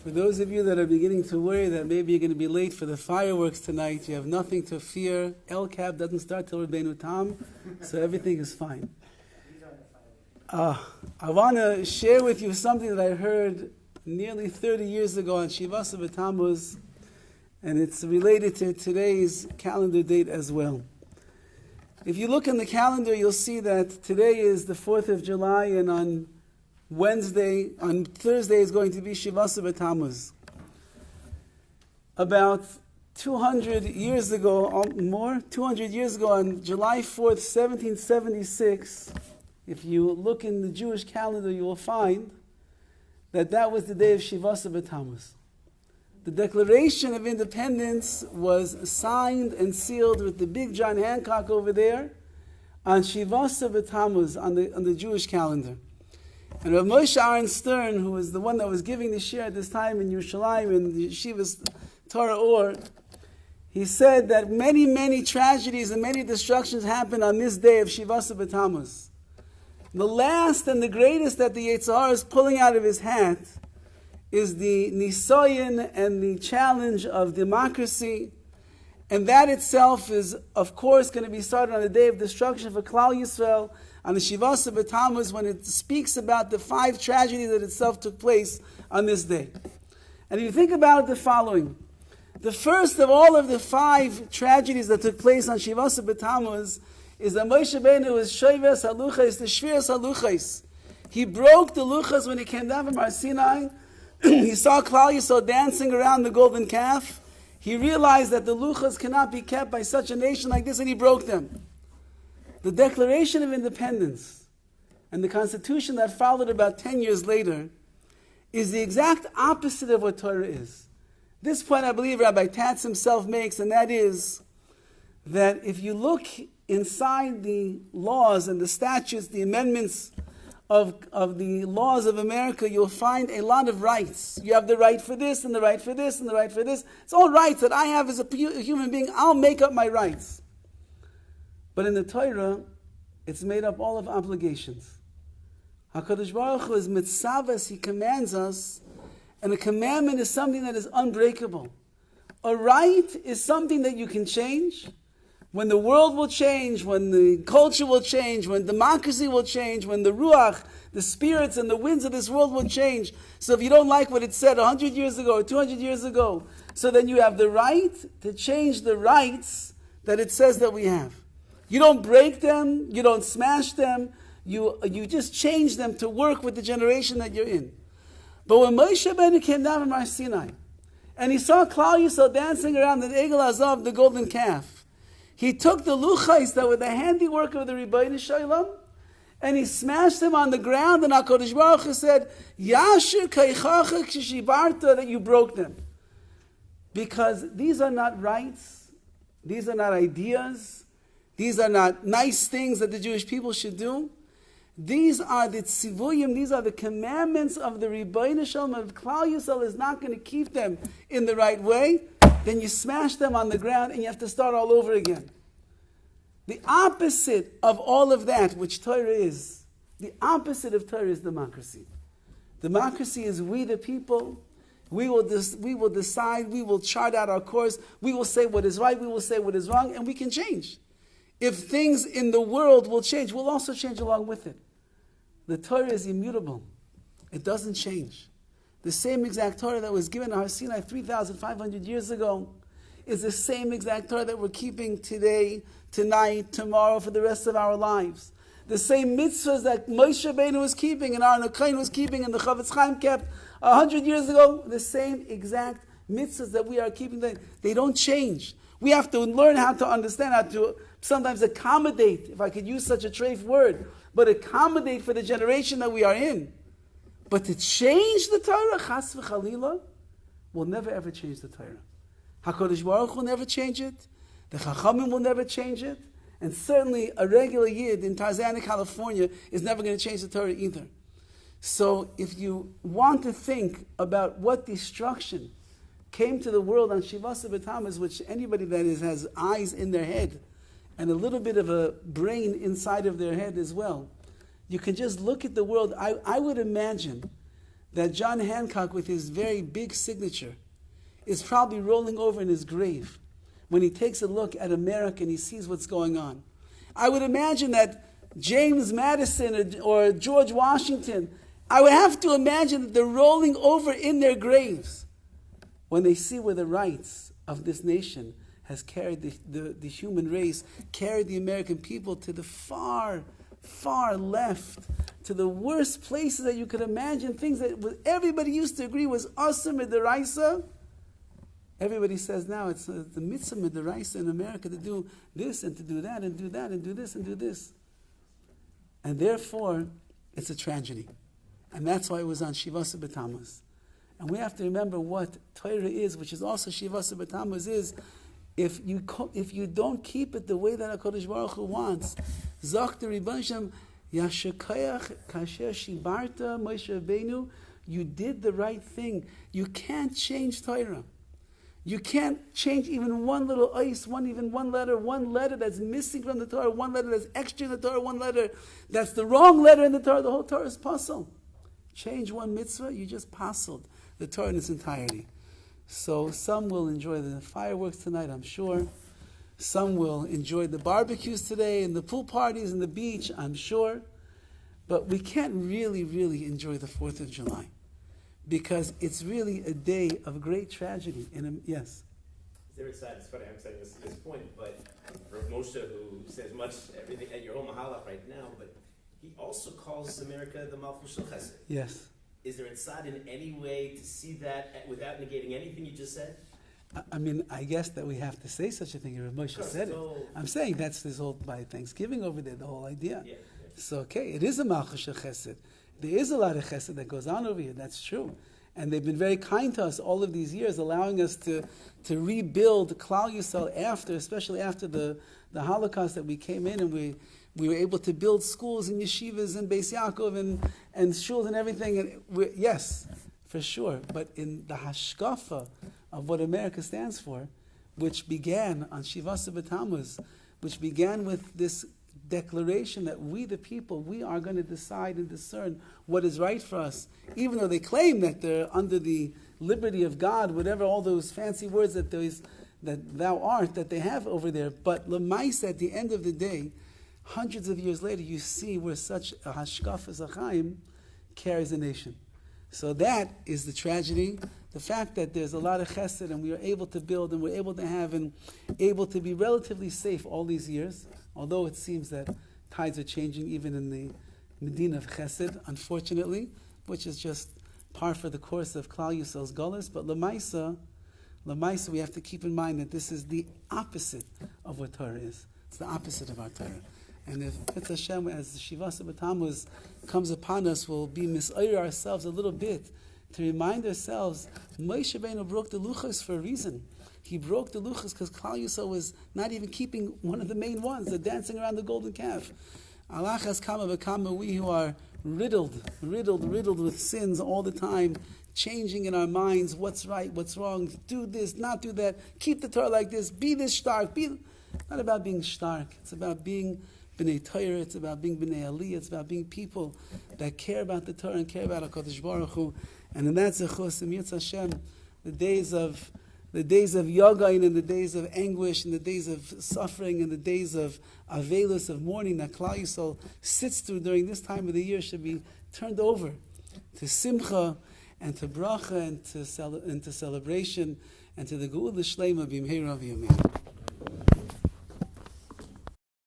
For those of you that are beginning to worry that maybe you're going to be late for the fireworks tonight, you have nothing to fear. El Cab doesn't start till Rabbeinu Tam, so everything is fine. I want to share with you something that I heard nearly 30 years ago on 17th of Tammuz, and it's related to today's calendar date as well. If you look in the calendar, you'll see that today is the 4th of July, and on Thursday is going to be 17th of Tammuz. About 200 years ago, on July 4th, 1776, if you look in the Jewish calendar, you will find that was the day of 17th of Tammuz. The Declaration of Independence was signed and sealed with the big John Hancock over there on 17th of Tammuz on the Jewish calendar. And Rav Moshe Aaron Stern, who was the one that was giving the shir at this time in Yerushalayim, in the Yeshiva's Torah Or, he said that many, many tragedies and many destructions happened on this day of 17th of Tammuz. The last and the greatest that the Yetzer Hara is pulling out of his hat is the nisayon and the challenge of democracy. And that itself is, of course, going to be started on the day of destruction for Klal Yisrael, on the 17th of Tammuz, when it speaks about the 5 tragedies that itself took place on this day. And if you think about it, the following. The first of all of the 5 tragedies that took place on 17th of Tammuz is that Moshe Rabbeinu was Shoyves HaLuchos, the Shviras HaLuchos. He broke the Luchos when he came down from Har Sinai. He saw Klal Yisrael dancing around the golden calf. He realized that the Luchos cannot be kept by such a nation like this, and he broke them. The Declaration of Independence and the Constitution that followed about 10 years later is the exact opposite of what Torah is. This point I believe Rabbi Tatz himself makes, and that is that if you look inside the laws and the statutes, the amendments of the laws of America, you'll find a lot of rights. You have the right for this, and the right for this, and the right for this. It's all rights that I have as a human being. I'll make up my rights. But in the Torah, it's made up all of obligations. HaKadosh Baruch Hu is mitzavos, he commands us, and a commandment is something that is unbreakable. A right is something that you can change. When the world will change, when the culture will change, when democracy will change, when the ruach, the spirits and the winds of this world will change. So if you don't like what it said 100 years ago or 200 years ago, so then you have the right to change the rights that it says that we have. You don't break them, you don't smash them, you just change them to work with the generation that you're in. But when Moshe Rabbeinu came down from Har Sinai, and he saw Klal Yisrael dancing around the Egel Hazav, the golden calf, he took the luchais that were the handiwork of the Rebbeinu Shalom, and he smashed them on the ground, and HaKadosh Baruch Hu said, Yashir kaichacha kshibarta, that you broke them. Because these are not rights, these are not ideas, these are not nice things that the Jewish people should do. These are the tzivuyim, these are the commandments of the Rebbeinu Shalom. If Klal Yisrael is not going to keep them in the right way, then you smash them on the ground and you have to start all over again. The opposite of all of that, which Torah is, the opposite of Torah is democracy. Democracy is we the people. We will decide, we will chart out our course, we will say what is right, we will say what is wrong, and we can change. If things in the world will change, we'll also change along with it. The Torah is immutable. It doesn't change. The same exact Torah that was given to Har Sinai 3,500 years ago is the same exact Torah that we're keeping today, tonight, tomorrow, for the rest of our lives. The same mitzvahs that Moshe Rabbeinu was keeping and Aaron HaKohen was keeping and the Chavetz Chaim kept 100 years ago, the same exact mitzvahs that we are keeping, they don't change. We have to learn how to understand, how to sometimes accommodate, if I could use such a treif word, but accommodate for the generation that we are in. But to change the Torah, chas v'chalila, will never ever change the Torah. HaKadosh Baruch Hu will never change it. The Chachamim will never change it. And certainly a regular Yid in Tarzana, California is never going to change the Torah either. So if you want to think about what destruction came to the world on 17th of Tammuz, which anybody that has eyes in their head and a little bit of a brain inside of their head as well, you can just look at the world. I would imagine that John Hancock, with his very big signature, is probably rolling over in his grave when he takes a look at America and he sees what's going on. I would imagine that James Madison or George Washington, I would have to imagine that they're rolling over in their graves when they see where the rights of this nation has carried the human race, carried the American people to the far, far left, to the worst places that you could imagine, things that everybody used to agree was awesome midaraisa. Everybody says now it's the mitzvah midaraisa in America to do this and to do that and do that and do this and do this. And therefore, it's a tragedy. And that's why it was on 17th Tammuz. And we have to remember what Torah is, which is also 17th Tammuz is. If you don't keep it the way that HaKadosh Baruch Hu wants, Zok the Rebbeinu Shem, Yashakayach Kasher Shibarta Moshe Rabbeinu, you did the right thing. You can't change Torah. You can't change even one little ice, one letter that's missing from the Torah, one letter that's extra in the Torah, one letter that's the wrong letter in the Torah. The whole Torah is puzzle. Change one mitzvah, you just puzzled the Torah in its entirety. So some will enjoy the fireworks tonight, I'm sure. Some will enjoy the barbecues today and the pool parties and the beach, I'm sure. But we can't really, really enjoy the 4th of July because it's really a day of great tragedy. Yes? They're excited. It's funny, I'm saying this point, but for Moshe, who says much everything at your own mahalach right now, but he also calls America the Malchus Shel Chesed. Yes. Is there inside in any way to see that without negating anything you just said? I mean, I guess that we have to say such a thing. Rabbi Moshe said it. I'm saying that's this whole, by Thanksgiving over there, the whole idea. Yeah. So, okay, it is a Malchus Shel Chesed. There is a lot of chesed that goes on over here, that's true. And they've been very kind to us all of these years, allowing us to rebuild Klal Yisrael after, especially after the Holocaust that we came in and we were able to build schools and yeshivas and Beis Yaakov and shuls and everything. And yes, for sure. But in the hashkafa of what America stands for, which began on 17th Tammuz, which began with this declaration that we, the people, we are going to decide and discern what is right for us, even though they claim that they're under the liberty of God, whatever all those fancy words that thou art, that they have over there. But Lemais, at the end of the day, hundreds of years later, you see where such a hashkaf as Achaim carries a nation. So that is the tragedy. The fact that there's a lot of chesed and we are able to build and we're able to have and able to be relatively safe all these years, although it seems that tides are changing even in the Medina of chesed, unfortunately, which is just par for the course of Klal Yisrael's Golas. But Lamaisa, we have to keep in mind that this is the opposite of what Torah is. It's the opposite of our Torah. And if Petz Hashem, as the 17th Tammuz comes upon us, we'll be misayir ourselves a little bit to remind ourselves, Moshe Rabbeinu broke the luchos for a reason. He broke the luchos because Klal Yisrael was not even keeping one of the main ones, the dancing around the golden calf. Alachas kama v'kama, we who are riddled with sins all the time, changing in our minds what's right, what's wrong, do this, not do that, keep the Torah like this, be this stark. Not about being stark, it's about being B'nai Torah, it's about being B'nai Aliyah, it's about being people that care about the Torah and care about HaKadosh Baruch Hu. And in that zechus, in Yitz Hashem, the days of Yagain and the days of anguish and the days of suffering and the days of Avelus, of mourning that Klal Yisrael sits through during this time of the year should be turned over to Simcha and to Bracha and to celebration and to the Geula Shleima B'Mheira V'Yamein.